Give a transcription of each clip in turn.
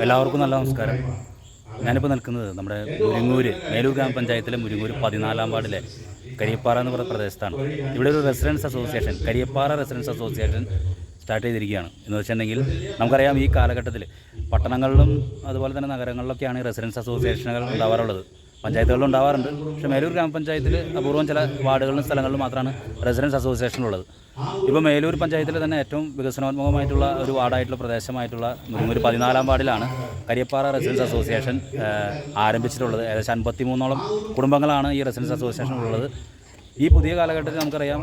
എല്ലാവർക്കും നല്ല നമസ്കാരം. ഞാനിപ്പോൾ നിൽക്കുന്നത് നമ്മുടെ മുരിങ്ങൂര് മേലൂർ ഗ്രാമപഞ്ചായത്തിലെ മുരിങ്ങൂര് 14-ാം വാർഡിലെ കരിയപ്പാറ എന്ന് പറയുന്ന പ്രദേശത്താണ്. ഇവിടെ ഒരു residence association, Kariyappara residence association start ചെയ്തിരിക്കുകയാണ്. എന്ന് വെച്ചിട്ടുണ്ടെങ്കിൽ നമുക്കറിയാം, ഈ കാലഘട്ടത്തിൽ പട്ടണങ്ങളിലും അതുപോലെ തന്നെ നഗരങ്ങളിലൊക്കെയാണ് ഈ റെസിഡൻസ് അസോസിയേഷനുകൾ ഉണ്ടാവാറുള്ളത്. പഞ്ചായത്തുകളിലും ഉണ്ടാവാറുണ്ട്. പക്ഷേ മേലൂർ ഗ്രാമപഞ്ചായത്തിൽ അപൂർവം ചില വാർഡുകളിലും സ്ഥലങ്ങളിലും മാത്രമാണ് റെസിഡൻസ് അസോസിയേഷനുള്ളത്. ഇപ്പോൾ മേലൂർ പഞ്ചായത്തിൽ തന്നെ ഏറ്റവും വികസനോന്മുഖമായിട്ടുള്ള ഒരു വാർഡായിട്ടുള്ള പ്രദേശമായിട്ടുള്ള മുരിങ്ങൂര് 14-ാം വാർഡിലാണ് കരിയപ്പാറ റെസിഡൻസ് അസോസിയേഷൻ ആരംഭിച്ചിട്ടുള്ളത്. ഏകദേശം 53ഓളം കുടുംബങ്ങളാണ് ഈ റെസിഡൻസ് അസോസിയേഷൻ ഉള്ളത്. ഈ പുതിയ കാലഘട്ടത്തിൽ നമുക്കറിയാം,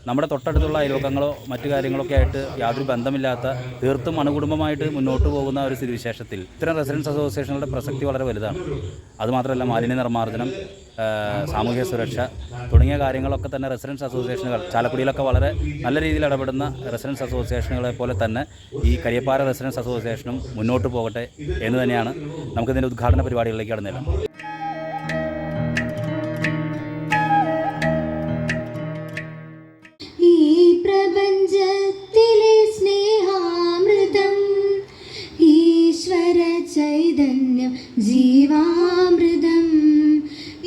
നമ്മുടെ തൊട്ടടുത്തുള്ള അയൽവക്കങ്ങളോ മറ്റു കാര്യങ്ങളൊക്കെ ആയിട്ട് യാതൊരു ബന്ധമില്ലാത്ത തീർത്തും അണുകുടുംബമായിട്ട് മുന്നോട്ട് പോകുന്ന ഒരു സ്ഥിതിവിശേഷത്തിൽ ഇത്തരം റെസിഡൻസ് അസോസിയേഷനുകളുടെ പ്രസക്തി വളരെ വലുതാണ്. അതുമാത്രമല്ല, മാലിന്യ നിർമ്മാർജ്ജനം, സാമൂഹ്യ സുരക്ഷ തുടങ്ങിയ കാര്യങ്ങളൊക്കെ തന്നെ റെസിഡൻസ് അസോസിയേഷനുകൾ ചാലക്കുടിയിലൊക്കെ വളരെ നല്ല രീതിയിൽ ഇടപെടുന്ന റെസിഡൻസ് അസോസിയേഷനുകളെ പോലെ തന്നെ ഈ കരിയപ്പാറ റെസിഡൻസ് അസോസിയേഷനും മുന്നോട്ട് പോകട്ടെ എന്ന് തന്നെയാണ് നമുക്കിതിൻ്റെ ഉദ്ഘാടന പരിപാടികളിലേക്ക് കടന്നില്ല. പ്രപഞ്ചത്തിലെ സ്നേഹാമൃതം, ഈശ്വര ചൈതന്യം ജീവാമൃതം.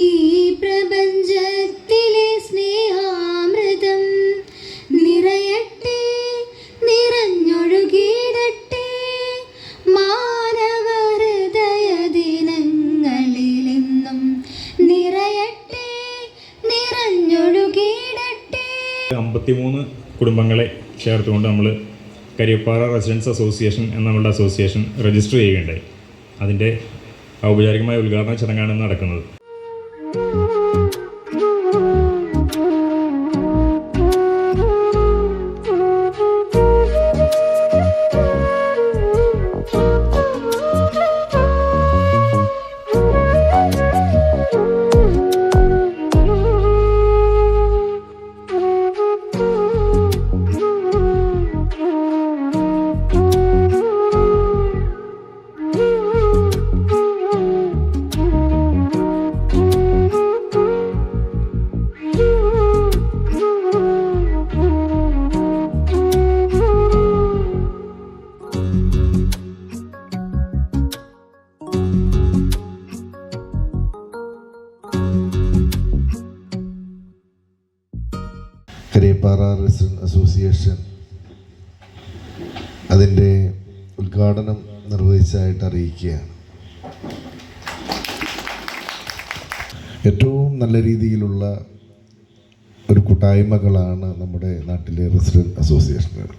ഈ പ്രപഞ്ചത്തിലെ സ്നേഹാമൃതം നിറയട്ടെ, നിറഞ്ഞൊഴുകിയിടട്ടെ മാനവ ഹൃദയ ദിനങ്ങളിലെന്നും. നിറയട്ടെ, നിറഞ്ഞൊഴുകിയിടട്ടെ. 53 കുടുംബങ്ങളെ ചേർത്തുകൊണ്ട് നമ്മൾ കരിയപ്പാറ റെസിഡൻസ് അസോസിയേഷൻ എന്ന നമ്മളുടെ അസോസിയേഷൻ രജിസ്റ്റർ ചെയ്യുകയുണ്ടായി. അതിൻ്റെ ഔപചാരികമായ ഉദ്ഘാടന ചടങ്ങാണ് നടക്കുന്നത്. കരിയപ്പാറ റെസിഡൻസ് അസോസിയേഷൻ അതിൻ്റെ ഉദ്ഘാടനം നിർവഹിച്ചതായിട്ട് അറിയിക്കുകയാണ്. ഏറ്റവും നല്ല രീതിയിലുള്ള ഒരു കൂട്ടായ്മകളാണ് നമ്മുടെ നാട്ടിലെ റെസിഡൻസ് അസോസിയേഷനുകൾ.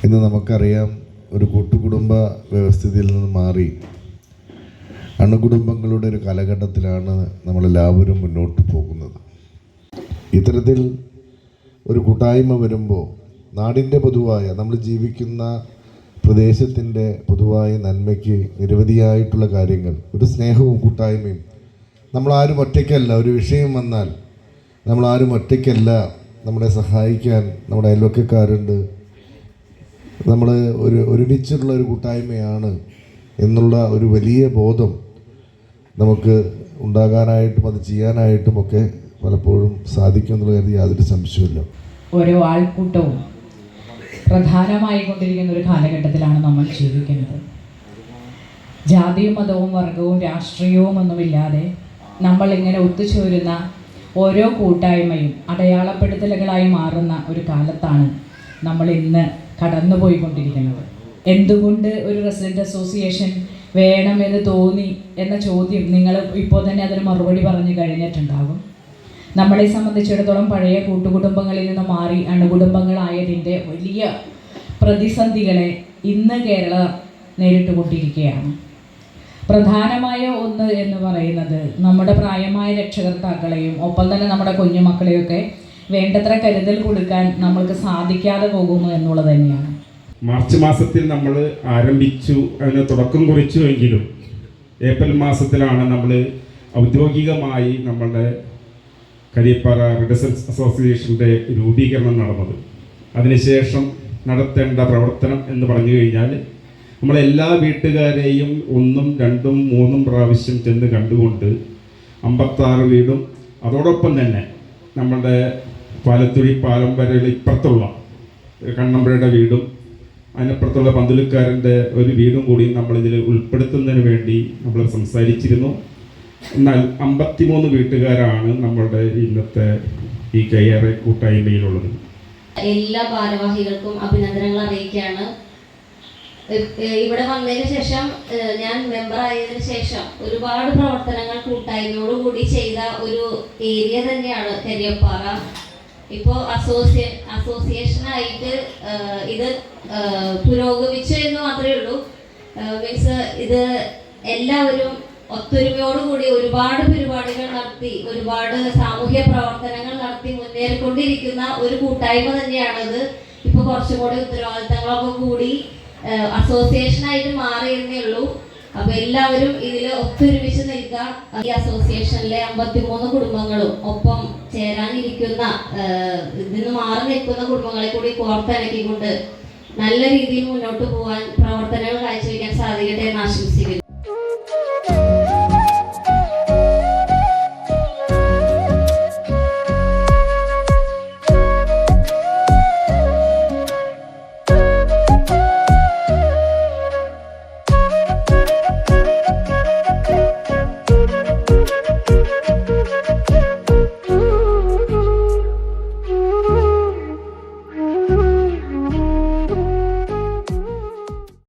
ഇന്ന് നമുക്കറിയാം, ഒരു കൂട്ടുകുടുംബ വ്യവസ്ഥിതിയിൽ നിന്ന് മാറി അണുകുടുംബങ്ങളുടെ ഒരു കാലഘട്ടത്തിലാണ് നമ്മളെല്ലാവരും മുന്നോട്ട് പോകുന്നത്. ഇത്തരത്തിൽ ഒരു കൂട്ടായ്മ വരുമ്പോൾ നാടിൻ്റെ പൊതുവായ, നമ്മൾ ജീവിക്കുന്ന പ്രദേശത്തിൻ്റെ പൊതുവായ നന്മയ്ക്ക് നിരവധിയായിട്ടുള്ള കാര്യങ്ങൾ, ഒരു സ്നേഹവും കൂട്ടായ്മയും. നമ്മളാരും ഒറ്റയ്ക്കല്ല. ഒരു വിഷയം വന്നാൽ നമ്മളാരും ഒറ്റയ്ക്കല്ല. നമ്മളെ സഹായിക്കാൻ നമ്മുടെ അയൽവക്കക്കാരുണ്ട്. നമ്മൾ ഒരുമിച്ചുള്ള ഒരു കൂട്ടായ്മയാണ് എന്നുള്ള ഒരു വലിയ ബോധം നമുക്ക് ഉണ്ടാകാനായിട്ടും അത് ചെയ്യാനായിട്ടുമൊക്കെ പലപ്പോഴും സാധിക്കും എന്നുള്ള കാര്യം യാതൊരു സംശയമില്ല. ഓരോ ആൾക്കൂട്ടവും പ്രധാനമായി കൊണ്ടിരിക്കുന്ന ഒരു കാലഘട്ടത്തിലാണ് നമ്മൾ ജീവിക്കുന്നത്. ജാതിയും മതവും വർഗവും രാഷ്ട്രീയവും ഒന്നുമില്ലാതെ നമ്മൾ ഇങ്ങനെ ഒത്തുചേരുന്ന ഓരോ കൂട്ടായ്മയും അടയാളപ്പെടുത്തലുകളായി മാറുന്ന ഒരു കാലത്താണ് നമ്മൾ ഇന്ന് കടന്നുപോയിക്കൊണ്ടിരിക്കുന്നത്. എന്തുകൊണ്ട് ഒരു റെസിഡൻറ്റ് അസോസിയേഷൻ വേണമെന്ന് തോന്നി എന്ന ചോദ്യം നിങ്ങൾ ഇപ്പോൾ തന്നെ അതിന് മറുപടി പറഞ്ഞു കഴിഞ്ഞിട്ടുണ്ടാകും. നമ്മളെ സംബന്ധിച്ചിടത്തോളം പഴയ കൂട്ടുകുടുംബങ്ങളിൽ നിന്ന് മാറി അണുകുടുംബങ്ങളായതിൻ്റെ വലിയ പ്രതിസന്ധികളെ ഇന്ന് കേരളം നേരിട്ടുകൊണ്ടിരിക്കുകയാണ്. പ്രധാനമായ ഒന്ന് എന്ന് പറയുന്നത്, നമ്മുടെ പ്രായമായ രക്ഷകർത്താക്കളെയും ഒപ്പം തന്നെ നമ്മുടെ കുഞ്ഞുമക്കളെയൊക്കെ വേണ്ടത്ര കരുതൽ കൊടുക്കാൻ നമ്മൾക്ക് സാധിക്കാതെ പോകുന്നു എന്നുള്ളത് തന്നെയാണ്. മാർച്ച് മാസത്തിൽ നമ്മൾ ആരംഭിച്ചു, അതിന് തുടക്കം കുറിച്ചുവെങ്കിലും ഏപ്രിൽ മാസത്തിലാണ് നമ്മൾ ഔദ്യോഗികമായി നമ്മളുടെ കരിയപ്പാറ റെസിഡൻസ് അസോസിയേഷൻ്റെ രൂപീകരണം നടന്നത്. അതിനുശേഷം നടത്തേണ്ട പ്രവർത്തനം എന്ന് പറഞ്ഞു കഴിഞ്ഞാൽ, നമ്മളെല്ലാ വീട്ടുകാരെയും 1, 2, 3 പ്രാവശ്യം ചെന്ന് കണ്ടുകൊണ്ട് 56 വീടും, അതോടൊപ്പം തന്നെ നമ്മളുടെ പാലത്തുഴി പാലം വരെ ഇപ്പുറത്തുള്ള കണ്ണമ്പുഴയുടെ വീടും അതിനപ്പുറത്തുള്ള പന്തലുക്കാരൻ്റെ ഒരു വീടും കൂടി നമ്മളിതിൽ ഉൾപ്പെടുത്തുന്നതിന് വേണ്ടി നമ്മൾ സംസാരിച്ചിരുന്നു. എന്നാൽ 53 വീട്ടുകാരാണ് നമ്മളുടെ ഇന്നത്തെ ഈ KRA കൂട്ടായ്മയിലുള്ളത്. എല്ലാ ഭാരവാഹികൾക്കും അഭിനന്ദനങ്ങൾ അറിയിക്കുകയാണ്. ഇവിടെ വന്നതിന് ശേഷം, ഞാൻ മെമ്പർ ആയതിനു ശേഷം ഒരുപാട് പ്രവർത്തനങ്ങൾ കൂട്ടായ്മയോടുകൂടി ചെയ്ത ഒരു ഏരിയ തന്നെയാണ് കരിയപ്പാറ. ഇപ്പോൾ അസോസിയേഷനായിട്ട് ഇത് പുരോഗമിച്ചു എന്ന് മാത്രമേ ഉള്ളൂ. മീൻസ് ഇത് എല്ലാവരും ഒത്തൊരുമയോടുകൂടി ഒരുപാട് പരിപാടികൾ നടത്തി, ഒരുപാട് സാമൂഹ്യ പ്രവർത്തനങ്ങൾ നടത്തി മുന്നേറിക്കൊണ്ടിരിക്കുന്ന ഒരു കൂട്ടായ്മ തന്നെയാണത്. ഇപ്പോൾ കുറച്ചും കൂടി ഉത്തരവാദിത്തങ്ങളൊക്കെ കൂടി അസോസിയേഷനായിട്ട് മാറിയെന്നേ ഉള്ളൂ. അപ്പൊ എല്ലാവരും ഇതിൽ ഒത്തൊരുമിച്ച് നിൽക്കുക. ഈ അസോസിയേഷനിലെ 53 കുടുംബങ്ങളും ഒപ്പം ചേരാനിരിക്കുന്ന, ഇതിന് മാറി നിൽക്കുന്ന കുടുംബങ്ങളെ കൂടി കോർത്തിണക്കിക്കൊണ്ട് നല്ല രീതിയിൽ മുന്നോട്ട് പോകാൻ പ്രവർത്തനങ്ങൾ കാഴ്ചവെക്കാൻ സാധിക്കട്ടെ എന്ന് ആശംസിക്കുന്നു.